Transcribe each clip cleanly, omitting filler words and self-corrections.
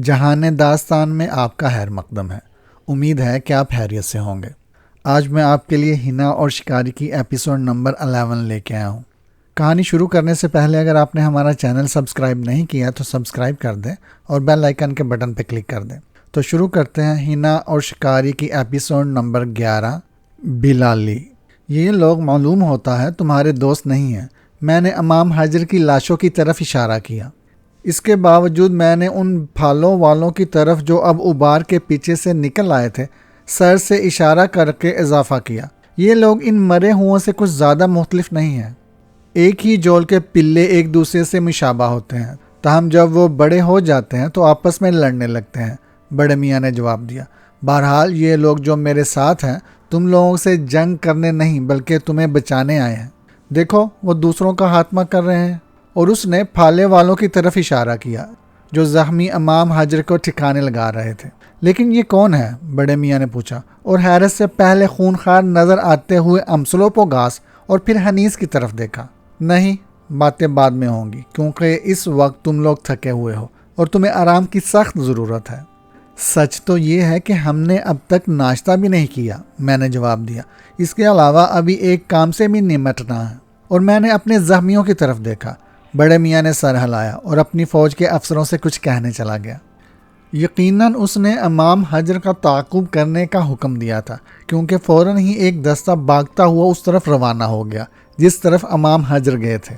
جہان داستان میں آپ کا خیر مقدم ہے۔ امید ہے کہ آپ خیریت سے ہوں گے۔ آج میں آپ کے لیے ہنا اور شکاری کی ایپیسوڈ نمبر 11 لے کے آیا ہوں۔ کہانی شروع کرنے سے پہلے اگر آپ نے ہمارا چینل سبسکرائب نہیں کیا تو سبسکرائب کر دیں اور بیل آئیکن کے بٹن پہ کلک کر دیں۔ تو شروع کرتے ہیں ہنا اور شکاری کی ایپیسوڈ نمبر 11، بلالی۔ یہ لوگ معلوم ہوتا ہے تمہارے دوست نہیں ہیں۔ میں نے امام حجر کی لاشوں کی طرف اشارہ کیا۔ اس کے باوجود میں نے ان پھالوں والوں کی طرف جو اب ابار کے پیچھے سے نکل آئے تھے سر سے اشارہ کر کے اضافہ کیا۔ یہ لوگ ان مرے ہوں سے کچھ زیادہ مختلف نہیں ہیں۔ ایک ہی جول کے پلے ایک دوسرے سے مشابہ ہوتے ہیں، تاہم جب وہ بڑے ہو جاتے ہیں تو آپس میں لڑنے لگتے ہیں، بڑے میاں نے جواب دیا۔ بہرحال یہ لوگ جو میرے ساتھ ہیں تم لوگوں سے جنگ کرنے نہیں بلکہ تمہیں بچانے آئے ہیں۔ دیکھو وہ دوسروں کا خاتمہ کر رہے ہیں۔ اور اس نے پھالے والوں کی طرف اشارہ کیا جو زخمی امام حجر کو ٹھکانے لگا رہے تھے۔ لیکن یہ کون ہے؟ بڑے میاں نے پوچھا، اور حیرت سے پہلے خونخوار نظر آتے ہوئے امسلوپوگاس اور پھر حنیس کی طرف دیکھا۔ نہیں، باتیں بعد میں ہوں گی کیونکہ اس وقت تم لوگ تھکے ہوئے ہو اور تمہیں آرام کی سخت ضرورت ہے۔ سچ تو یہ ہے کہ ہم نے اب تک ناشتہ بھی نہیں کیا، میں نے جواب دیا۔ اس کے علاوہ ابھی ایک کام سے بھی نمٹنا ہے۔ اور میں نے اپنے زخمیوں کی طرف دیکھا۔ بڑے میاں نے سر ہلایا اور اپنی فوج کے افسروں سے کچھ کہنے چلا گیا۔ یقیناً اس نے امام حجر کا تعاقب کرنے کا حکم دیا تھا کیونکہ فوراً ہی ایک دستہ بھاگتا ہوا اس طرف روانہ ہو گیا جس طرف امام حجر گئے تھے۔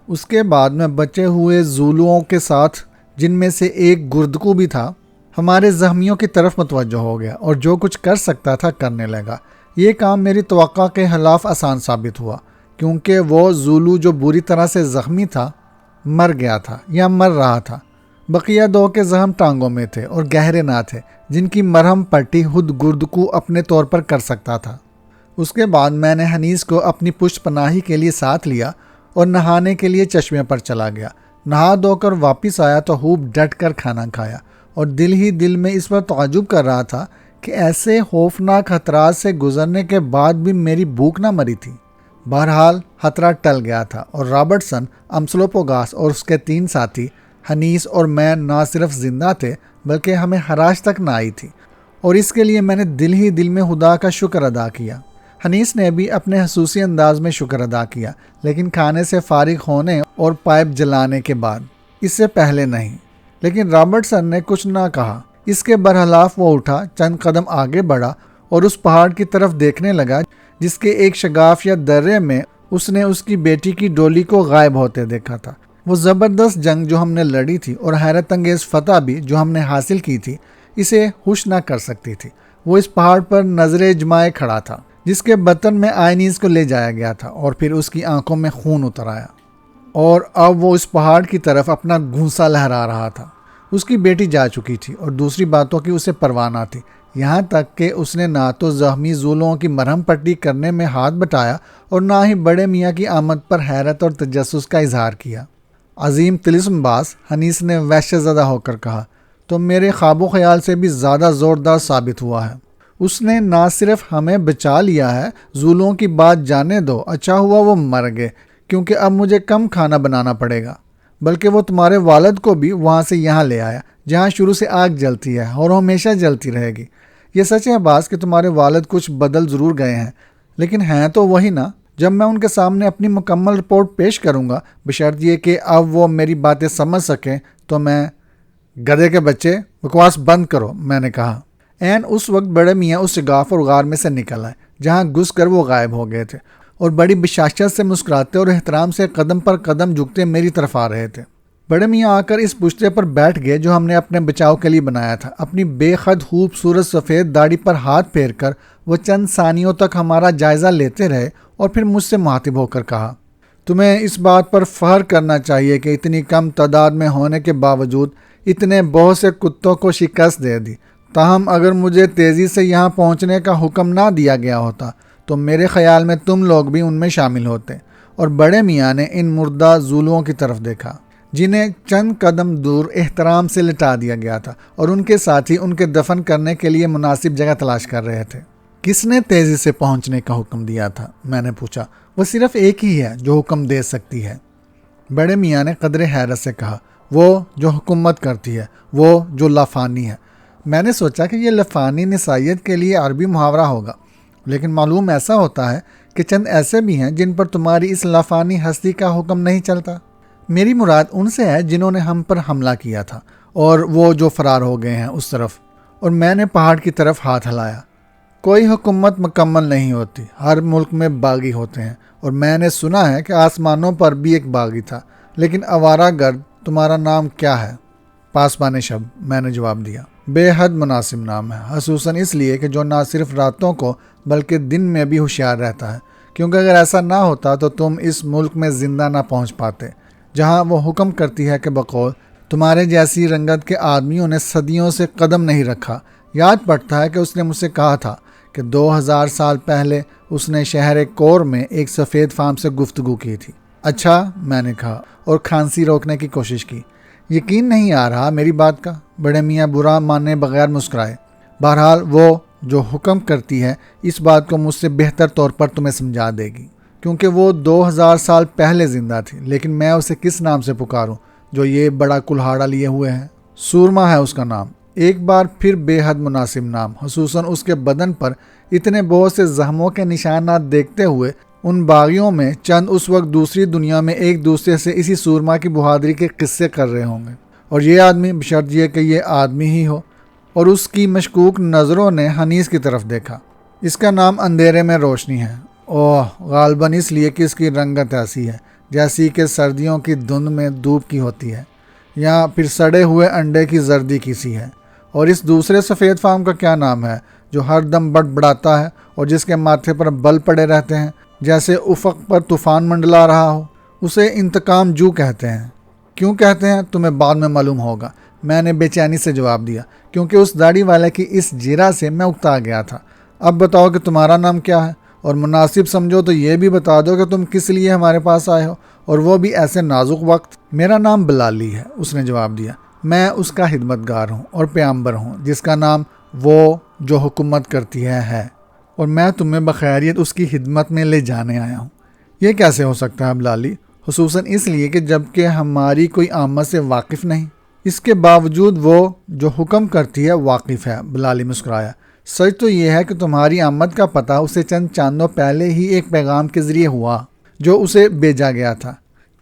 اس کے بعد میں بچے ہوئے زولوؤں کے ساتھ، جن میں سے ایک گردکو بھی تھا، ہمارے زخمیوں کی طرف متوجہ ہو گیا اور جو کچھ کر سکتا تھا کرنے لگا۔ یہ کام میری توقع کے خلاف آسان ثابت ہوا کیونکہ وہ زولو جو بری طرح سے زخمی تھا مر گیا تھا یا مر رہا تھا۔ بقیہ دو کے زخم ٹانگوں میں تھے اور گہرے نہ تھے جن کی مرہم پٹی خود گردکو اپنے طور پر کر سکتا تھا۔ اس کے بعد میں نے حنیس کو اپنی پشت پناہی کے لیے ساتھ لیا اور نہانے کے لیے چشمے پر چلا گیا۔ نہا دھو کر واپس آیا تو خوب ڈٹ کر کھانا کھایا اور دل ہی دل میں اس پر تعجب کر رہا تھا کہ ایسے خوفناک خطرات سے گزرنے کے بعد بھی میری بھوک نہ مری تھی۔ بہرحال خطرہ ٹل گیا تھا اور رابرٹسن، امسلوپوگاس اور اس کے 3 ساتھی حنیس اور میں نہ صرف زندہ تھے بلکہ ہمیں خراش تک نہ آئی تھی، اور اس کے لیے میں نے دل ہی دل میں خدا کا شکر ادا کیا۔ حنیس نے بھی اپنے خصوصی انداز میں شکر ادا کیا، لیکن کھانے سے فارغ ہونے اور پائپ جلانے کے بعد، اس سے پہلے نہیں۔ لیکن رابرٹسن نے کچھ نہ کہا۔ اس کے برخلاف وہ اٹھا، چند قدم آگے بڑھا اور اس پہاڑ کی طرف دیکھنے لگا جس کے ایک شگاف یا درے میں اس نے اس کی بیٹی کی ڈولی کو غائب ہوتے دیکھا تھا۔ وہ زبردست جنگ جو ہم نے لڑی تھی اور حیرت انگیز فتح بھی جو ہم نے حاصل کی تھی اسے خوش نہ کر سکتی تھی۔ وہ اس پہاڑ پر نظر جمائے کھڑا تھا جس کے بطن میں آئینیز کو لے جایا گیا تھا اور پھر اس کی آنکھوں میں خون اتر آیا، اور اب وہ اس پہاڑ کی طرف اپنا گھونسا لہرا رہا تھا۔ اس کی بیٹی جا چکی تھی اور دوسری باتوں کی اسے پرواہ نہ تھی، یہاں تک کہ اس نے نہ تو زخمی زولوؤں کی مرہم پٹی کرنے میں ہاتھ بٹایا اور نہ ہی بڑے میاں کی آمد پر حیرت اور تجسس کا اظہار کیا۔ عظیم طلسم باز، حنیس نے وحشت زدہ ہو کر کہا، تو میرے خواب و خیال سے بھی زیادہ زوردار ثابت ہوا ہے۔ اس نے نہ صرف ہمیں بچا لیا ہے، زولوؤں کی بات جانے دو، اچھا ہوا وہ مر گئے کیونکہ اب مجھے کم کھانا بنانا پڑے گا، بلکہ وہ تمہارے والد کو بھی وہاں سے یہاں لے آیا جہاں شروع سے آگ جلتی ہے اور ہمیشہ جلتی رہے گی۔ یہ سچ ہے باز کہ تمہارے والد کچھ بدل ضرور گئے ہیں، لیکن ہیں تو وہی نا۔ جب میں ان کے سامنے اپنی مکمل رپورٹ پیش کروں گا، بشرط یہ کہ اب وہ میری باتیں سمجھ سکیں، تو میں… گدھے کے بچے، بکواس بند کرو، میں نے کہا۔ عین اس وقت بڑے میاں اس شگاف اور غار میں سے نکل آئے جہاں گھس کر وہ غائب ہو گئے تھے اور بڑی بشاشت سے مسکراتے اور احترام سے قدم پر قدم جھکتے میری طرف آ رہے تھے۔ بڑے میاں آ کر اس پشتے پر بیٹھ گئے جو ہم نے اپنے بچاؤ کے لیے بنایا تھا۔ اپنی بے حد خوبصورت سفید داڑھی پر ہاتھ پھیر کر وہ چند ثانیوں تک ہمارا جائزہ لیتے رہے اور پھر مجھ سے مخاطب ہو کر کہا، تمہیں اس بات پر فخر کرنا چاہیے کہ اتنی کم تعداد میں ہونے کے باوجود اتنے بہت سے کتوں کو شکست دے دی۔ تاہم اگر مجھے تیزی سے یہاں پہنچنے کا حکم نہ دیا گیا ہوتا تو میرے خیال میں تم لوگ بھی ان میں شامل ہوتے۔ اور بڑے میاں نے ان مردہ زولوؤں کی طرف دیکھا جنہیں چند قدم دور احترام سے لٹا دیا گیا تھا اور ان کے ساتھی ان کے دفن کرنے کے لیے مناسب جگہ تلاش کر رہے تھے۔ کس نے تیزی سے پہنچنے کا حکم دیا تھا؟ میں نے پوچھا۔ وہ صرف ایک ہی ہے جو حکم دے سکتی ہے، بڑے میاں نے قدرے حیرت سے کہا، وہ جو حکومت کرتی ہے، وہ جو لافانی ہے۔ میں نے سوچا کہ یہ لفانی نسائیت کے لیے عربی محاورہ ہوگا، لیکن معلوم ایسا ہوتا ہے کہ چند ایسے بھی ہیں جن پر تمہاری اس لافانی ہستی کا حکم نہیں چلتا۔ میری مراد ان سے ہے جنہوں نے ہم پر حملہ کیا تھا اور وہ جو فرار ہو گئے ہیں اس طرف۔ اور میں نے پہاڑ کی طرف ہاتھ ہلایا۔ کوئی حکومت مکمل نہیں ہوتی، ہر ملک میں باغی ہوتے ہیں، اور میں نے سنا ہے کہ آسمانوں پر بھی ایک باغی تھا۔ لیکن آوارہ گرد، تمہارا نام کیا ہے؟ پاسبان شب، میں نے جواب دیا۔ بے حد مناسب نام ہے، خصوصاً اس لیے کہ جو نہ صرف راتوں کو بلکہ دن میں بھی ہوشیار رہتا ہے، کیونکہ اگر ایسا نہ ہوتا تو تم اس ملک میں زندہ نہ پہنچ پاتے، جہاں وہ حکم کرتی ہے کہ بقول تمہارے جیسی رنگت کے آدمیوں نے صدیوں سے قدم نہیں رکھا۔ یاد پڑتا ہے کہ اس نے مجھ سے کہا تھا کہ 2000 سال پہلے اس نے شہر کور میں ایک سفید فام سے گفتگو کی تھی۔ اچھا، میں نے کہا اور کھانسی روکنے کی کوشش کی۔ یقین نہیں آ رہا میری بات کا؟ بڑے میاں برا مانے بغیر مسکرائے۔ بہرحال وہ جو حکم کرتی ہے اس بات کو مجھ سے بہتر طور پر تمہیں سمجھا دے گی، کیونکہ وہ 2000 سال پہلے زندہ تھی۔ لیکن میں اسے کس نام سے پکاروں جو یہ بڑا کلہاڑا لیے ہوئے ہے؟ سورما ہے اس کا نام۔ ایک بار پھر بے حد مناسب نام، خصوصاً اس کے بدن پر اتنے بہت سے زخموں کے نشانات دیکھتے ہوئے۔ ان باغیوں میں چند اس وقت دوسری دنیا میں ایک دوسرے سے اسی سورما کی بہادری کے قصے کر رہے ہوں گے، اور یہ آدمی، بشرط یہ کہ یہ آدمی ہی ہو۔ اور اس کی مشکوک نظروں نے حنیس کی طرف دیکھا۔ اس کا نام اندھیرے میں روشنی ہے۔ اوہ، غالباً اس لیے کہ اس کی رنگت ایسی ہے جیسی کہ سردیوں کی دھند میں دھوپ کی ہوتی ہے، یا پھر سڑے ہوئے انڈے کی زردی کی سی ہے۔ اور اس دوسرے سفید فام کا کیا نام ہے جو ہر دم بڑبڑاتا ہے اور جس کے ماتھے پر بل پڑے رہتے ہیں جیسے افق پر طوفان منڈلا رہا ہو؟ اسے انتقام جو کہتے ہیں۔ کیوں کہتے ہیں تمہیں بعد میں معلوم ہوگا، میں نے بے چینی سے جواب دیا، کیونکہ اس داڑھی والے کی اس جرا سے میں اکتا گیا تھا۔ اب بتاؤ کہ تمہارا نام کیا ہے، اور مناسب سمجھو تو یہ بھی بتا دو کہ تم کس لیے ہمارے پاس آئے ہو، اور وہ بھی ایسے نازک وقت۔ میرا نام بلالی ہے، اس نے جواب دیا۔ میں اس کا خدمتگار ہوں اور پیامبر ہوں جس کا نام وہ جو حکومت کرتی ہے، اور میں تمہیں بخیریت اس کی خدمت میں لے جانے آیا ہوں۔ یہ کیسے ہو سکتا ہے بلالی؟ خصوصاً اس لیے کہ جبکہ ہماری کوئی آمد سے واقف نہیں۔ اس کے باوجود وہ جو حکم کرتی ہے واقف ہے، بلالی مسکرایا۔ سچ تو یہ ہے کہ تمہاری آمد کا پتہ اسے چند چاندوں پہلے ہی ایک پیغام کے ذریعے ہوا جو اسے بھیجا گیا تھا۔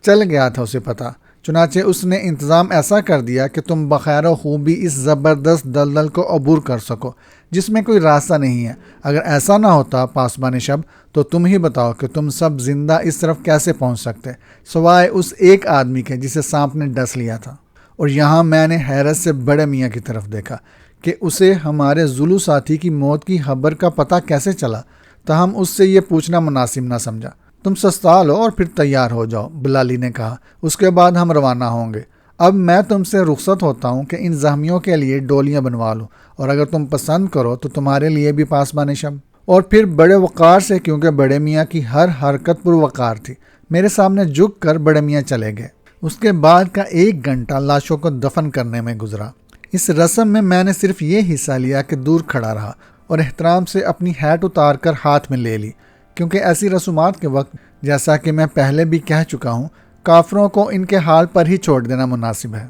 چل گیا تھا اسے پتہ، چنانچہ اس نے انتظام ایسا کر دیا کہ تم بخیر و خوبی اس زبردست دلدل کو عبور کر سکو جس میں کوئی راستہ نہیں ہے۔ اگر ایسا نہ ہوتا پاسبان شب، تو تم ہی بتاؤ کہ تم سب زندہ اس طرف کیسے پہنچ سکتے، سوائے اس ایک آدمی کے جسے سانپ نے ڈس لیا تھا۔ اور یہاں میں نے حیرت سے بڑے میاں کی طرف دیکھا کہ اسے ہمارے زلو ساتھی کی موت کی خبر کا پتہ کیسے چلا، تاہم اس سے یہ پوچھنا مناسب نہ سمجھا۔ تم سستا لو اور پھر تیار ہو جاؤ، بلالی نے کہا، اس کے بعد ہم روانہ ہوں گے۔ اب میں تم سے رخصت ہوتا ہوں کہ ان زخمیوں کے لیے ڈولیاں بنوا لوں، اور اگر تم پسند کرو تو تمہارے لیے بھی پاسبان شب۔ اور پھر بڑے وقار سے، کیونکہ بڑے میاں کی ہر حرکت پر وقار تھی، میرے سامنے جھک کر بڑے میاں چلے گئے۔ اس کے بعد کا 1 گھنٹہ لاشوں کو دفن کرنے میں گزرا۔ اس رسم میں نے صرف یہ حصہ لیا کہ دور کھڑا رہا اور احترام سے اپنی ہیٹ اتار کر ہاتھ میں لے لی، کیونکہ ایسی رسومات کے وقت، جیسا کہ میں پہلے بھی کہہ چکا ہوں، کافروں کو ان کے حال پر ہی چھوڑ دینا مناسب ہے۔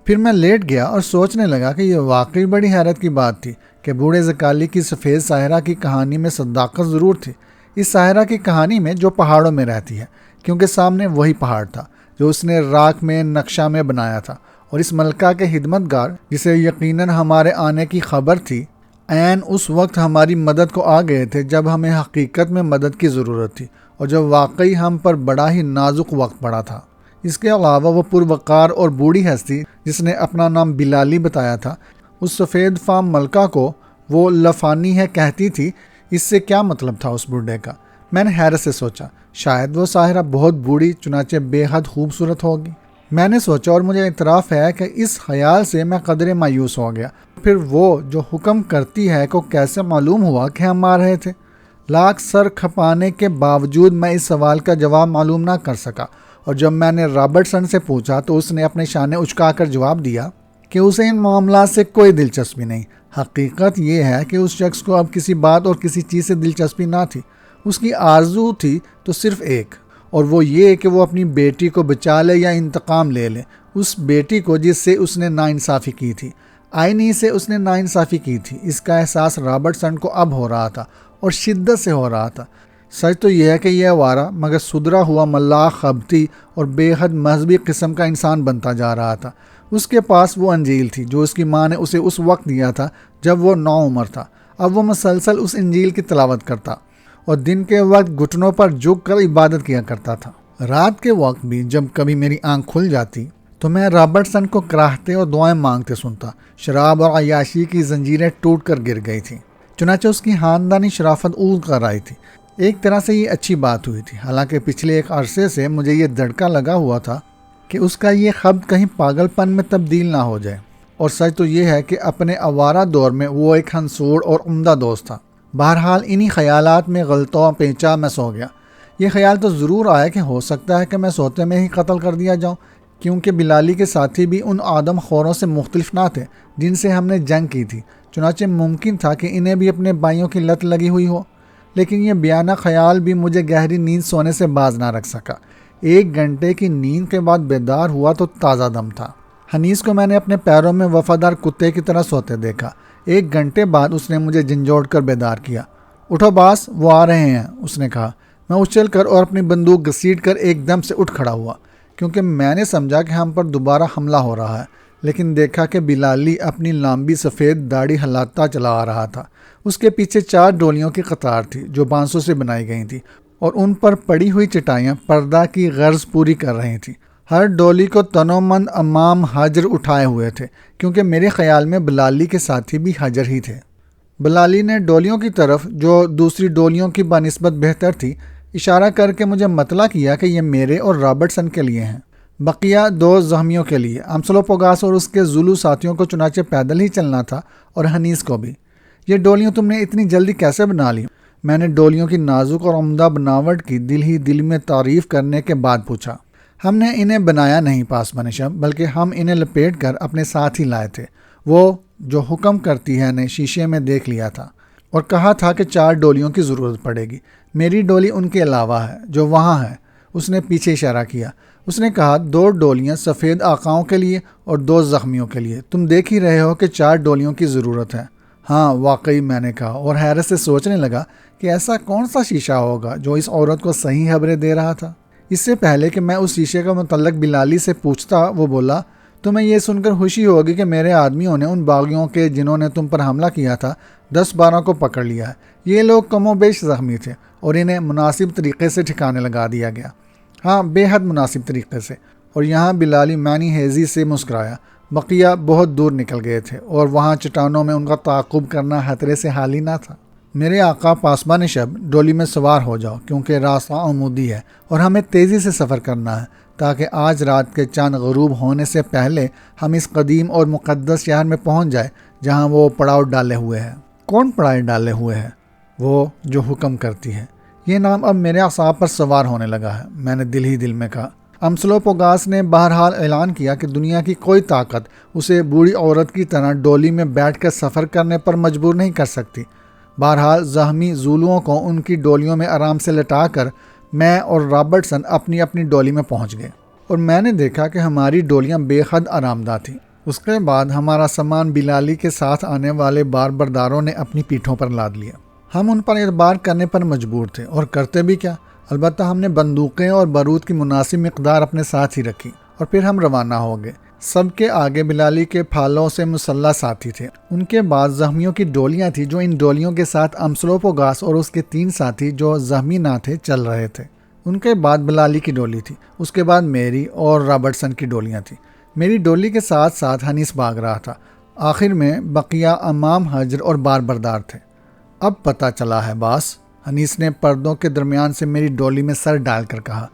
پھر میں لیٹ گیا اور سوچنے لگا کہ یہ واقعی بڑی حیرت کی بات تھی کہ بوڑھے زکالی کی سفید ساحرہ کی کہانی میں صداقت ضرور تھی، اس ساحرہ کی کہانی میں جو پہاڑوں میں رہتی ہے، کیونکہ سامنے وہی پہاڑ تھا جو اس نے راکھ میں نقشہ میں بنایا تھا، اور اس ملکہ کے خدمتگار جسے یقیناً ہمارے آنے کی خبر تھی، عین اس وقت ہماری مدد کو آ گئے تھے جب ہمیں حقیقت میں مدد کی ضرورت تھی، اور جب واقعی ہم پر بڑا ہی نازک وقت پڑا تھا۔ اس کے علاوہ وہ پروقار اور بوڑھی ہستی جس نے اپنا نام بلالی بتایا تھا، اس سفید فام ملکہ کو وہ لفانی ہے کہتی تھی، اس سے کیا مطلب تھا اس بوڑھے کا؟ میں نے حیرت سے سوچا، شاید وہ ساحرہ بہت بوڑھی چنانچہ بے حد خوبصورت ہوگی۔ میں نے سوچا، اور مجھے اعتراف ہے کہ اس خیال سے میں قدرے مایوس ہو گیا۔ پھر وہ جو حکم کرتی ہے کو کیسے معلوم ہوا کہ ہم آ رہے تھے؟ لاکھ سر کھپانے کے باوجود میں اس سوال کا جواب معلوم نہ کر سکا، اور جب میں نے رابرٹسن سے پوچھا تو اس نے اپنے شانے اچکا کر جواب دیا کہ اسے ان معاملات سے کوئی دلچسپی نہیں۔ حقیقت یہ ہے کہ اس شخص کو اب کسی بات اور کسی چیز سے دلچسپی نہ تھی، اس کی آرزو تھی تو صرف ایک، اور وہ یہ کہ وہ اپنی بیٹی کو بچا لے یا انتقام لے لے، اس بیٹی کو جس سے اس نے ناانصافی کی تھی، آئینی سے اس نے ناانصافی کی تھی۔ اس کا احساس رابرٹسن کو اب ہو رہا تھا اور شدت سے ہو رہا تھا۔ سچ تو یہ ہے کہ یہ آوارہ مگر سدھرا ہوا ملاح خبتی اور بے حد مذہبی قسم کا انسان بنتا جا رہا تھا۔ اس کے پاس وہ انجیل تھی جو اس کی ماں نے اسے اس وقت دیا تھا جب وہ 9 عمر تھا۔ اب وہ مسلسل اس انجیل کی تلاوت کرتا اور دن کے وقت گھٹنوں پر جھک کر عبادت کیا کرتا تھا۔ رات کے وقت بھی جب کبھی میری آنکھ کھل جاتی تو میں رابرٹسن کو کراہتے اور دعائیں مانگتے سنتا۔ شراب اور عیاشی کی زنجیریں ٹوٹ کر گر گئی تھیں، چنانچہ اس کی خاندانی شرافت اونچ کر آئی تھی۔ ایک طرح سے یہ اچھی بات ہوئی تھی، حالانکہ پچھلے ایک عرصے سے مجھے یہ دھڑکا لگا ہوا تھا کہ اس کا یہ خبر کہیں پاگل پن میں تبدیل نہ ہو جائے۔ اور سچ تو یہ ہے کہ اپنے آوارہ دور میں وہ ایک ہنسوڑ اور عمدہ دوست تھا۔ بہرحال انہی خیالات میں غلطوں پیچا میں سو گیا۔ یہ خیال تو ضرور آیا کہ ہو سکتا ہے کہ میں سوتے میں ہی قتل کر دیا جاؤں، کیونکہ بلالی کے ساتھی بھی ان آدم خوروں سے مختلف نہ تھے جن سے ہم نے جنگ کی تھی۔ چنانچہ ممکن تھا کہ انہیں بھی اپنے بھائیوں کی لت لگی ہوئی ہو، لیکن یہ بیانہ خیال بھی مجھے گہری نیند سونے سے باز نہ رکھ سکا۔ 1 گھنٹے کی نیند کے بعد بیدار ہوا تو تازہ دم تھا۔ حنیس کو میں نے اپنے پیروں میں وفادار کتے کی طرح سوتے دیکھا۔ 1 گھنٹے بعد اس نے مجھے جھنجھوڑ کر بیدار کیا۔ اٹھو باس، وہ آ رہے ہیں، اس نے کہا۔ میں اچھل کر اور اپنی بندوق گھسیٹ کر ایک دم سے اٹھ کھڑا ہوا، کیونکہ میں نے سمجھا کہ ہم پر دوبارہ حملہ ہو رہا ہے، لیکن دیکھا کہ بلالی اپنی لمبی سفید داڑھی ہلاتا چلا آ رہا تھا۔ اس کے پیچھے 4 ڈولیوں کی قطار تھی جو بانسوں سے بنائی گئی تھی، اور ان پر پڑی ہوئی چٹائیاں پردہ کی غرض پوری کر رہی تھیں۔ ہر ڈولی کو تنومند امام حجر اٹھائے ہوئے تھے، کیونکہ میرے خیال میں بلالی کے ساتھی بھی حجر ہی تھے۔ بلالی نے ڈولیوں کی طرف، جو دوسری ڈولیوں کی بنسبت بہتر تھی، اشارہ کر کے مجھے مطلع کیا کہ یہ میرے اور رابرٹسن کے لیے ہیں، بقیہ 2 زخمیوں کے لیے۔ امسلوپوگاس اور اس کے زولو ساتھیوں کو چنانچہ پیدل ہی چلنا تھا، اور حنیس کو بھی۔ یہ ڈولیاں تم نے اتنی جلدی کیسے بنا لی؟ میں نے ڈولیوں کی نازک اور عمدہ بناوٹ کی دل ہی دل میں تعریف کرنے کے بعد پوچھا۔ ہم نے انہیں بنایا نہیں پاسبان شب، بلکہ ہم انہیں لپیٹ کر اپنے ساتھ ہی لائے تھے۔ وہ جو حکم کرتی ہے نے شیشے میں دیکھ لیا تھا اور کہا تھا کہ 4 ڈولیوں کی ضرورت پڑے گی۔ میری ڈولی ان کے علاوہ ہے جو وہاں ہے۔ اس نے پیچھے اشارہ کیا۔ اس نے کہا 2 ڈولیاں سفید آقاؤں کے لیے اور 2 زخمیوں کے لیے۔ تم دیکھ ہی رہے ہو کہ 4 ڈولیوں کی ضرورت ہے۔ ہاں واقعی، میں نے کہا، اور حیرت سے سوچنے لگا کہ ایسا کون سا شیشہ ہوگا جو اس عورت کو صحیح خبریں دے رہا تھا۔ اس سے پہلے کہ میں اس شیشے کا متعلق بلالی سے پوچھتا، وہ بولا، تمہیں یہ سن کر خوشی ہوگی کہ میرے آدمیوں نے ان باغیوں کے جنہوں نے تم پر حملہ کیا تھا 10-12 کو پکڑ لیا ہے۔ یہ لوگ کم و بیش زخمی تھے اور انہیں مناسب طریقے سے ٹھکانے لگا دیا گیا۔ ہاں، بے حد مناسب طریقے سے۔ اور یہاں بلالی معنی ہیزی سے مسکرایا۔ بقیہ بہت دور نکل گئے تھے اور وہاں چٹانوں میں ان کا تعاقب کرنا خطرے سے حالی نہ تھا۔ میرے آقا پاسبان شب، ڈولی میں سوار ہو جاؤ، کیونکہ راستہ عمودی ہے اور ہمیں تیزی سے سفر کرنا ہے، تاکہ آج رات کے چاند غروب ہونے سے پہلے ہم اس قدیم اور مقدس شہر میں پہنچ جائے جہاں وہ پڑاؤ ڈالے ہوئے ہے۔ کون پڑاؤ ڈالے ہوئے ہے؟ وہ جو حکم کرتی ہے۔ یہ نام اب میرے اعصاب پر سوار ہونے لگا ہے، میں نے دل ہی دل میں کہا۔ امسلوپوگاس نے بہرحال اعلان کیا کہ دنیا کی کوئی طاقت اسے بوڑھی عورت کی طرح ڈولی میں بیٹھ کر سفر کرنے پر مجبور نہیں کر سکتی۔ بہرحال زخمی زولوؤں کو ان کی ڈولیوں میں آرام سے لٹا کر میں اور رابرٹسن اپنی اپنی ڈولی میں پہنچ گئے، اور میں نے دیکھا کہ ہماری ڈولیاں بے حد آرام دہ تھیں۔ اس کے بعد ہمارا سامان بلالی کے ساتھ آنے والے بار برداروں نے اپنی پیٹھوں پر لاد لیا۔ ہم ان پر اعتبار کرنے پر مجبور تھے، اور کرتے بھی کیا، البتہ ہم نے بندوقیں اور بارود کی مناسب مقدار اپنے ساتھ ہی رکھی، اور پھر ہم روانہ ہو گئے۔ سب کے آگے بلالی کے پھالوں سے مسلح ساتھی تھے۔ ان کے بعد زخمیوں کی ڈولیاں تھیں جو ان ڈولیوں کے ساتھ امسلوپوگاس اور اس کے 3 ساتھی جو زخمی نہ تھے چل رہے تھے۔ ان کے بعد بلالی کی ڈولی تھی، اس کے بعد میری اور رابرٹسن کی ڈولیاں تھیں۔ میری ڈولی کے ساتھ ساتھ حنیس بھاگ رہا تھا۔ آخر میں بقیہ امام حجر اور بار بردار تھے۔ اب پتہ چلا ہے باس، حنیس نے پردوں کے درمیان سے میری ڈولی میں سر ڈال کر کہا،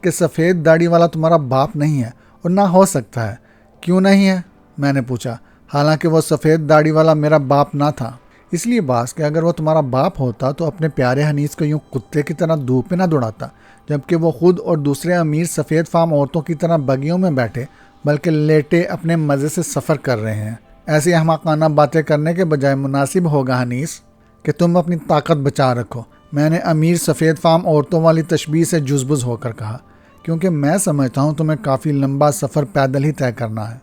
کہ سفید داڑھی والا تمہارا باپ نہیں ہے، اور نہ ہو سکتا ہے۔ کیوں نہیں ہے؟ میں نے پوچھا، حالانکہ وہ سفید داڑھی والا میرا باپ نہ تھا۔ اس لیے باس کہ اگر وہ تمہارا باپ ہوتا تو اپنے پیارے حنیس کو یوں کتے کی طرح دھوپ میں نہ دوڑاتا، جبکہ وہ خود اور دوسرے امیر سفید فام عورتوں کی طرح بگیوں میں بیٹھے، بلکہ لیٹے اپنے مزے سے سفر کر رہے ہیں۔ ایسی احمقانہ باتیں کرنے کے بجائے مناسب ہوگا حنیس کہ تم اپنی طاقت بچا رکھو، میں نے امیر سفید فام عورتوں والی تشبیہ سے جزبز ہو کر کہا، کیونکہ میں سمجھتا ہوں تمہیں کافی لمبا سفر پیدل ہی طے کرنا ہے،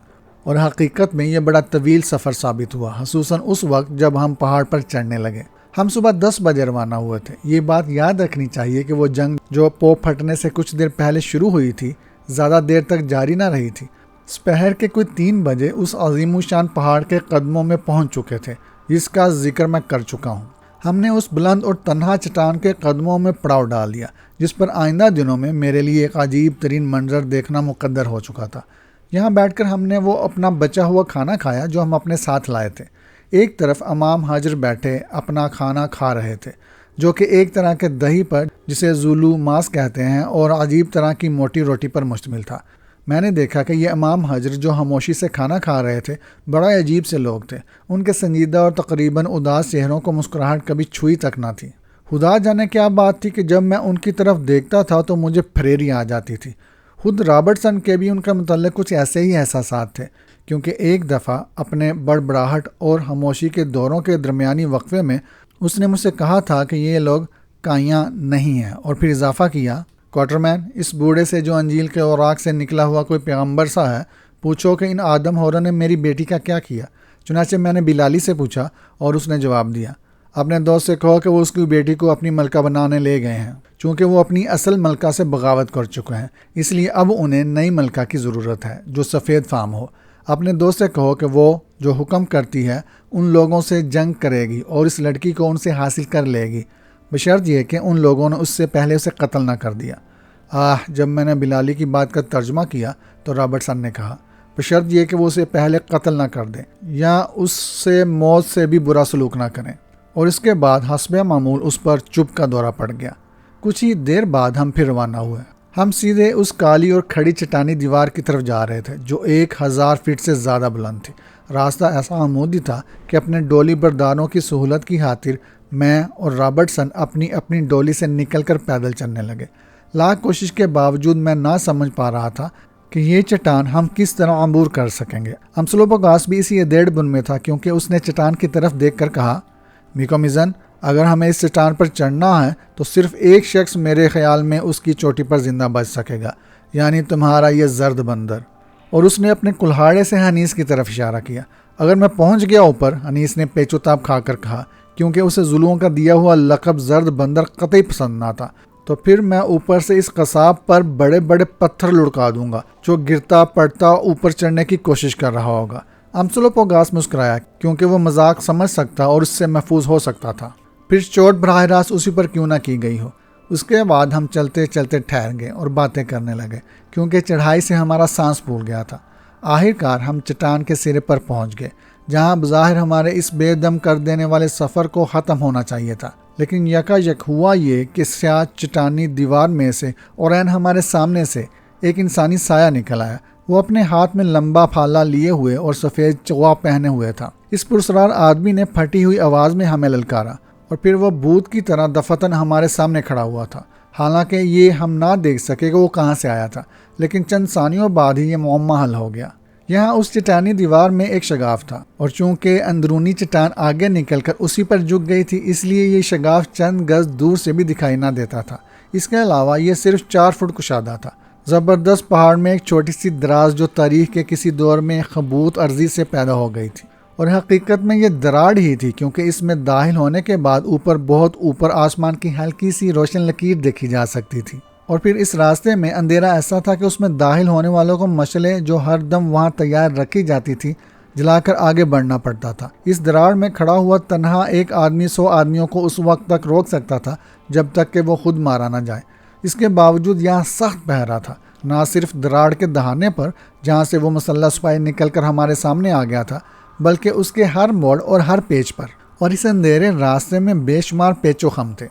اور حقیقت میں یہ بڑا طویل سفر ثابت ہوا، خصوصاً اس وقت جب ہم پہاڑ پر چڑھنے لگے۔ ہم صبح 10 بجے روانہ ہوئے تھے۔ یہ بات یاد رکھنی چاہیے کہ وہ جنگ جو پو پھٹنے سے کچھ دیر پہلے شروع ہوئی تھی زیادہ دیر تک جاری نہ رہی تھی۔ سپہر کے کوئی 3 بجے اس عظیم الشان پہاڑ کے قدموں میں پہنچ چکے تھے جس کا ذکر میں کر چکا ہوں۔ ہم نے اس بلند اور تنہا چٹان کے قدموں میں پڑاؤ ڈال دیا جس پر آئندہ دنوں میں میرے لیے ایک عجیب ترین منظر دیکھنا مقدر ہو چکا تھا۔ یہاں بیٹھ کر ہم نے وہ اپنا بچا ہوا کھانا کھایا جو ہم اپنے ساتھ لائے تھے۔ ایک طرف امام حاجر بیٹھے اپنا کھانا کھا رہے تھے جو کہ ایک طرح کے دہی پر جسے زولو ماس کہتے ہیں اور عجیب طرح کی موٹی روٹی پر مشتمل تھا۔ میں نے دیکھا کہ یہ امام حاجر جو خاموشی سے کھانا کھا رہے تھے بڑا عجیب سے لوگ تھے۔ ان کے سنجیدہ اور تقریباً اداس چہروں کو مسکراہٹ کبھی چھوئی تک نہ تھی۔ خدا جانے کیا بات تھی کہ جب میں ان کی طرف دیکھتا تھا تو مجھے پھریری آ جاتی تھی۔ خود رابرٹسن کے بھی ان کا متعلق کچھ ایسے ہی احساسات تھے، کیونکہ ایک دفعہ اپنے بڑبڑاہٹ اور خاموشی کے دوروں کے درمیانی وقفے میں اس نے مجھ سے کہا تھا کہ یہ لوگ کائیاں نہیں ہیں، اور پھر اضافہ کیا، کوارٹرمین، اس بوڑھے سے جو انجیل کے اوراق سے نکلا ہوا کوئی پیغمبر سا ہے، پوچھو کہ ان آدم ہوروں نے میری بیٹی کا کیا کیا۔ چنانچہ میں نے بلالی سے پوچھا اور اس نے جواب دیا، اپنے دوست سے کہو کہ وہ اس کی بیٹی کو اپنی ملکہ بنانے لے گئے ہیں، چونکہ وہ اپنی اصل ملکہ سے بغاوت کر چکے ہیں، اس لیے اب انہیں نئی ملکہ کی ضرورت ہے جو سفید فام ہو۔ اپنے دوست سے کہو کہ وہ جو حکم کرتی ہے ان لوگوں سے جنگ کرے گی اور اس لڑکی کو ان سے حاصل کر لے گی، بشرط یہ کہ ان لوگوں نے اس سے پہلے اسے قتل نہ کر دیا۔ جب میں نے بلالی کی بات کا ترجمہ کیا تو رابرٹسن نے کہا، بشرط یہ کہ وہ اسے پہلے قتل نہ کر دیں یا اس سے موت سے بھی برا سلوک نہ کریں۔ اور اس کے بعد حسب معمول اس پر چپ کا دورہ پڑ گیا۔ کچھ ہی دیر بعد ہم پھر روانہ ہوئے۔ ہم سیدھے اس کالی اور کھڑی چٹانی دیوار کی طرف جا رہے تھے جو 1000 فٹ سے زیادہ بلند تھی۔ راستہ ایسا عمودی تھا کہ اپنے ڈولی برداروں کی سہولت کی خاطر میں اور رابرٹسن اپنی اپنی ڈولی سے نکل کر پیدل چلنے لگے۔ لاکھ کوشش کے باوجود میں نہ سمجھ پا رہا تھا کہ یہ چٹان ہم کس طرح عبور کر سکیں گے۔ امسلوپوگاس بھی اسی ادیڑ بن میں تھا، کیونکہ اس نے چٹان کی طرف دیکھ کر کہا، میکومیزن، اگر ہمیں اس چٹان پر چڑھنا ہے تو صرف ایک شخص میرے خیال میں اس کی چوٹی پر زندہ بچ سکے گا، یعنی تمہارا یہ زرد بندر۔ اور اس نے اپنے کلہاڑے سے انیس کی طرف اشارہ کیا۔ اگر میں پہنچ گیا اوپر، انیس نے پیچو تاب کھا کر کہا، کیونکہ اسے زلوؤں کا دیا ہوا لقب زرد بندر قطعی پسند نہ تھا، تو پھر میں اوپر سے اس قصاب پر بڑے بڑے پتھر لڑکا دوں گا جو گرتا پڑتا اوپر چڑھنے کی کوشش کر رہا ہوگا۔ امسلوپوگاس مسکرایا، کیونکہ وہ مذاق سمجھ سکتا اور اس سے محفوظ ہو سکتا تھا، پھر چوٹ براہ راست اسی پر کیوں نہ کی گئی ہو۔ اس کے بعد ہم چلتے چلتے ٹھہر گئے اور باتیں کرنے لگے، کیونکہ چڑھائی سے ہمارا سانس پھول گیا تھا۔ آخرکار ہم چٹان کے سرے پر پہنچ گئے، جہاں بظاہر ہمارے اس بے دم کر دینے والے سفر کو ختم ہونا چاہیے تھا، لیکن یکا یک ہوا یہ کہ سیاہ چٹانی دیوار میں سے اور عین ہمارے سامنے سے ایک انسانی سایہ نکل آیا۔ وہ اپنے ہاتھ میں لمبا پھالا لیے ہوئے اور سفید چوا پہنے ہوئے تھا۔ اس پرسرار آدمی نے پھٹی ہوئی آواز میں ہمیں للکارا، اور پھر وہ بھوت کی طرح دفتن ہمارے سامنے کھڑا ہوا تھا۔ حالانکہ یہ ہم نہ دیکھ سکے کہ وہ کہاں سے آیا تھا، لیکن چند ثانیوں بعد ہی یہ معمہ حل ہو گیا۔ یہاں اس چٹانی دیوار میں ایک شگاف تھا، اور چونکہ اندرونی چٹان آگے نکل کر اسی پر جھک گئی تھی، اس لیے یہ شگاف چند گز دور سے بھی دکھائی نہ دیتا تھا۔ اس کے علاوہ یہ صرف 4 فٹ کشادہ تھا۔ زبردست پہاڑ میں ایک چھوٹی سی دراز جو تاریخ کے کسی دور میں خبوط عرضی سے پیدا ہو گئی تھی، اور حقیقت میں یہ دراڑ ہی تھی، کیونکہ اس میں داخل ہونے کے بعد اوپر بہت اوپر آسمان کی ہلکی سی روشن لکیر دیکھی جا سکتی تھی۔ اور پھر اس راستے میں اندھیرا ایسا تھا کہ اس میں داخل ہونے والوں کو مشعلیں جو ہر دم وہاں تیار رکھی جاتی تھی جلا کر آگے بڑھنا پڑتا تھا۔ اس دراڑ میں کھڑا ہوا تنہا ایک آدمی 100 آدمیوں کو اس وقت تک روک سکتا تھا جب تک کہ وہ خود مارا نہ جائے۔ اس کے باوجود یہاں سخت پہرا تھا، نہ صرف دراڑ کے دہانے پر جہاں سے وہ مسلح سپاہی نکل کر ہمارے سامنے آ گیا تھا، بلکہ اس کے ہر موڑ اور ہر پیچ پر۔ اور اس اندھیرے راستے میں بے شمار پیچ و خم تھے۔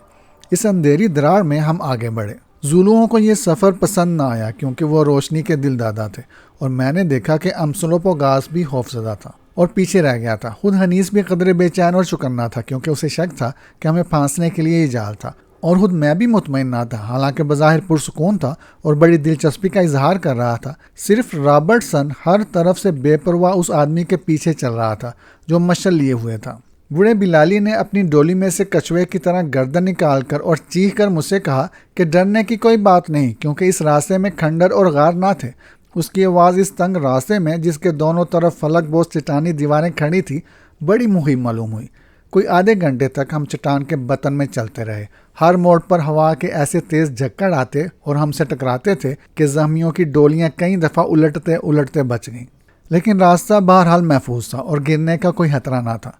اس اندھیری دراڑ میں ہم آگے بڑھے۔ زولوؤں کو یہ سفر پسند نہ آیا، کیونکہ وہ روشنی کے دل دادا تھے، اور میں نے دیکھا کہ امسلوپوگاس بھی خوفزدہ تھا اور پیچھے رہ گیا تھا۔ خود حنیس بھی قدرے بے چین اور چکنا تھا، کیونکہ اسے شک تھا کہ ہمیں پھانسنے کے لیے ہی جال تھا، اور خود میں بھی مطمئن نہ تھا، حالانکہ بظاہر پرسکون تھا اور بڑی دلچسپی کا اظہار کر رہا تھا۔ صرف رابرٹسن ہر طرف سے بے پرواہ اس آدمی کے پیچھے چل رہا تھا جو مشعل لیے ہوئے تھا۔ بوڑھے بلالی نے اپنی ڈولی میں سے کچھوے کی طرح گردن نکال کر اور چیخ کر مجھ سے کہا کہ ڈرنے کی کوئی بات نہیں، کیونکہ اس راستے میں کھنڈر اور غار نہ تھے۔ اس کی آواز اس تنگ راستے میں، جس کے دونوں طرف فلک بوس چٹانی دیواریں کھڑی تھی، بڑی مہم معلوم ہوئی۔ کوئی آدھے گھنٹے تک ہم چٹان کے بطن میں چلتے رہے۔ ہر موڑ پر ہوا کے ایسے تیز جھکڑ آتے اور ہم سے ٹکراتے تھے کہ زخمیوں کی ڈولیاں کئی دفعہ الٹتے الٹتے بچ گئیں، لیکن راستہ بہرحال محفوظ تھا اور گرنے کا کوئی خطرہ نہ تھا،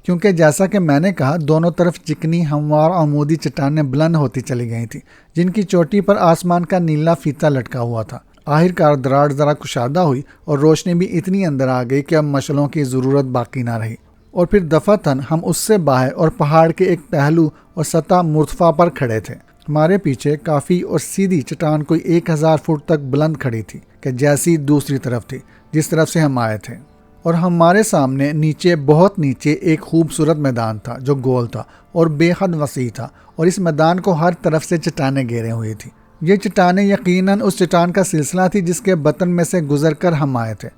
کیونکہ جیسا کہ میں نے کہا دونوں طرف چکنی ہموار عمودی چٹانیں بلند ہوتی چلی گئی تھیں، جن کی چوٹی پر آسمان کا نیلا فیتا لٹکا ہوا تھا۔ آخرکار دراڑ ذرا کشادہ ہوئی اور روشنی بھی اتنی اندر آ گئی کہ اب مشعلوں کی ضرورت باقی نہ رہی، اور پھر دفعتاً ہم اس سے باہر اور پہاڑ کے ایک پہلو اور سطح مرتفع پر کھڑے تھے۔ ہمارے پیچھے کافی اور سیدھی چٹان کوئی 1000 فٹ تک بلند کھڑی تھی کہ جیسی دوسری طرف تھی جس طرف سے ہم آئے تھے، اور ہمارے سامنے نیچے بہت نیچے ایک خوبصورت میدان تھا جو گول تھا اور بے حد وسیع تھا، اور اس میدان کو ہر طرف سے چٹانیں گھیرے ہوئی تھیں۔ یہ چٹانیں یقیناً اس چٹان کا سلسلہ تھی جس کے بطن میں سے گزر کر ہم آئے تھے۔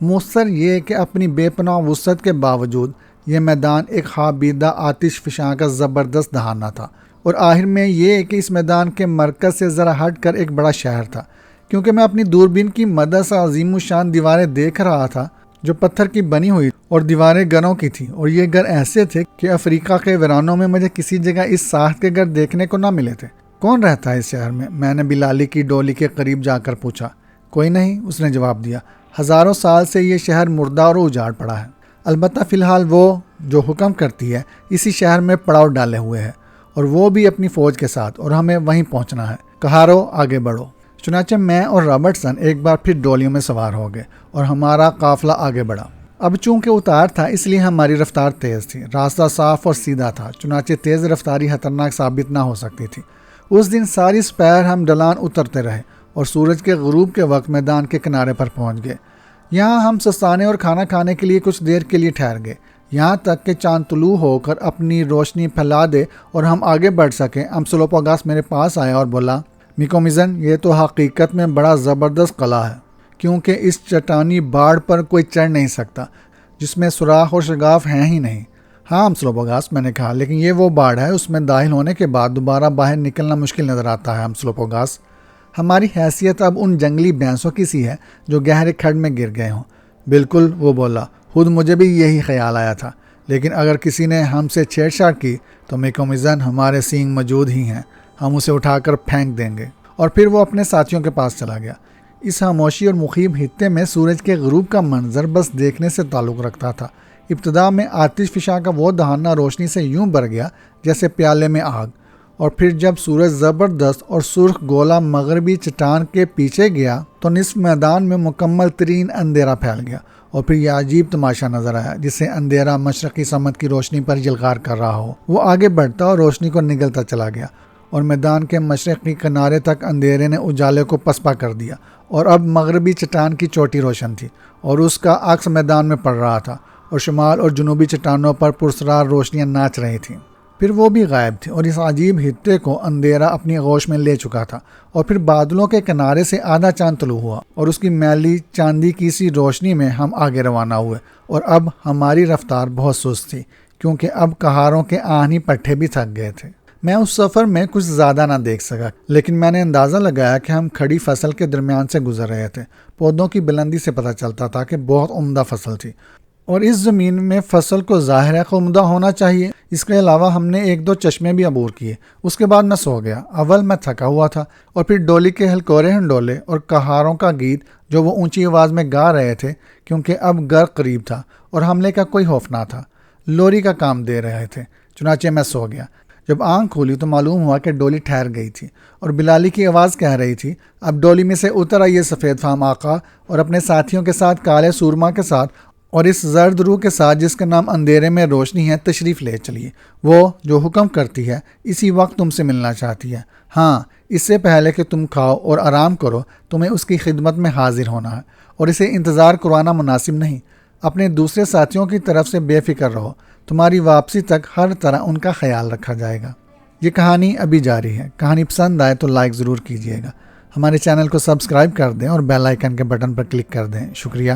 مؤثر یہ کہ اپنی بے پناہ وسعت کے باوجود یہ میدان ایک خوابیدہ آتش فشاں کا زبردست دہانہ تھا، اور آخر میں یہ کہ اس میدان کے مرکز سے ذرا ہٹ کر ایک بڑا شہر تھا، کیونکہ میں اپنی دوربین کی مدد سے عظیم الشان دیواریں دیکھ رہا تھا جو پتھر کی بنی ہوئی اور دیواریں گھروں کی تھیں، اور یہ گھر ایسے تھے کہ افریقہ کے ویرانوں میں مجھے کسی جگہ اس ساخت کے گھر دیکھنے کو نہ ملے تھے۔ کون رہتا ہے اس شہر میں نے بلالی کی ڈولی کے قریب جا کر پوچھا۔ کوئی نہیں، اس نے جواب دیا، ہزاروں سال سے یہ شہر مردہ اور اجاڑ پڑا ہے، البتہ فی الحال وہ جو حکم کرتی ہے اسی شہر میں پڑاؤ ڈالے ہوئے ہے، اور وہ بھی اپنی فوج کے ساتھ، اور ہمیں وہیں پہنچنا ہے۔ کہارو آگے بڑھو۔ چنانچہ میں اور رابرٹسن ایک بار پھر ڈولیوں میں سوار ہو گئے اور ہمارا قافلہ آگے بڑھا۔ اب چونکہ اتار تھا اس لیے ہماری رفتار تیز تھی، راستہ صاف اور سیدھا تھا، چنانچہ تیز رفتاری خطرناک ثابت نہ ہو سکتی تھی۔ اس دن ساری سپہر ہم ڈھلان اترتے رہے اور سورج کے غروب کے وقت میدان کے کنارے پر پہنچ گئے۔ یہاں ہم سستانے اور کھانا کھانے کے لیے کچھ دیر کے لیے ٹھہر گئے، یہاں تک کہ چاند طلوع ہو کر اپنی روشنی پھیلا دے اور ہم آگے بڑھ سکیں۔ امسلوپوگاس میرے پاس آیا اور بولا، میکومزن، یہ تو حقیقت میں بڑا زبردست قلعہ ہے، کیونکہ اس چٹانی باڑ پر کوئی چڑھ نہیں سکتا جس میں سوراخ اور شگاف ہیں ہی نہیں۔ ہاں امسلوپوگاس، میں نے کہا، لیکن یہ وہ باڑ ہے، اس میں داخل ہونے کے بعد دوبارہ باہر نکلنا مشکل نظر آتا ہے۔ امسلوپوگاس، ہماری حیثیت اب ان جنگلی بھینسوں کی سی ہے جو گہرے کھڈ میں گر گئے ہوں۔ بالکل، وہ بولا، خود مجھے بھی یہی خیال آیا تھا، لیکن اگر کسی نے ہم سے چھیڑ چھاڑ کی تو میکومزن، ہمارے سینگ موجود ہی ہیں، ہم اسے اٹھا کر پھینک دیں گے۔ اور پھر وہ اپنے ساتھیوں کے پاس چلا گیا۔ اس خاموشی اور مخیب خطے میں سورج کے غروب کا منظر بس دیکھنے سے تعلق رکھتا تھا۔ ابتدا میں آتش فشاں کا وہ دہانہ روشنی سے یوں بھر گیا جیسے پیالے میں آگ، اور پھر جب سورج زبردست اور سرخ گولا مغربی چٹان کے پیچھے گیا تو نصف میدان میں مکمل ترین اندھیرا پھیل گیا، اور پھر یہ عجیب تماشا نظر آیا جسے اندھیرا مشرقی سمت کی روشنی پر جلغار کر رہا ہو۔ وہ آگے بڑھتا اور روشنی کو نگلتا چلا گیا، اور میدان کے مشرقی کنارے تک اندھیرے نے اجالے کو پسپا کر دیا، اور اب مغربی چٹان کی چوٹی روشن تھی اور اس کا عکس میدان میں پڑ رہا تھا، اور شمال اور جنوبی چٹانوں پر پرسرار روشنیاں ناچ رہی تھیں۔ پھر وہ بھی غائب تھی، اور اس عجیب خطے کو اندھیرا اپنی آغوش میں لے چکا تھا، اور پھر بادلوں کے کنارے سے آدھا چاند طلوع ہوا، اور اس کی میلی چاندی کی سی روشنی میں ہم آگے روانہ ہوئے، اور اب ہماری رفتار بہت سست تھی، کیونکہ اب کہاروں کے آہنی پٹھے بھی تھک گئے تھے۔ میں اس سفر میں کچھ زیادہ نہ دیکھ سکا، لیکن میں نے اندازہ لگایا کہ ہم کھڑی فصل کے درمیان سے گزر رہے تھے۔ پودوں کی بلندی سے پتہ چلتا تھا کہ بہت عمدہ فصل تھی، اور اس زمین میں فصل کو ظاہر ہے کہ عمدہ ہونا چاہیے۔ اس کے علاوہ ہم نے 1-2 چشمے بھی عبور کیے۔ اس کے بعد میں سو گیا۔ اول میں تھکا ہوا تھا، اور پھر ڈولی کے ہلکورے ہنڈولے اور کہاروں کا گیت جو وہ اونچی آواز میں گا رہے تھے، کیونکہ اب گھر قریب تھا اور حملے کا کوئی خوف نہ تھا، لوری کا کام دے رہے تھے۔ چنانچہ میں سو گیا۔ جب آنکھ کھولی تو معلوم ہوا کہ ڈولی ٹھہر گئی تھی، اور بلالی کی آواز کہہ رہی تھی، اب ڈولی میں سے اتر آئیے سفید فام آقا، اور اپنے ساتھیوں کے ساتھ کالے سورما کے ساتھ اور اس زرد روح کے ساتھ جس کا نام اندھیرے میں روشنی ہے تشریف لے چلیے۔ وہ جو حکم کرتی ہے اسی وقت تم سے ملنا چاہتی ہے۔ ہاں، اس سے پہلے کہ تم کھاؤ اور آرام کرو تمہیں اس کی خدمت میں حاضر ہونا ہے، اور اسے انتظار کروانا مناسب نہیں۔ اپنے دوسرے ساتھیوں کی طرف سے بے فکر رہو، تمہاری واپسی تک ہر طرح ان کا خیال رکھا جائے گا۔ یہ کہانی ابھی جاری ہے۔ کہانی پسند آئے تو لائک ضرور کیجیے گا، ہمارے چینل کو سبسکرائب کر دیں اور بیل آئیکن کے بٹن پر کلک کر دیں۔ شکریہ۔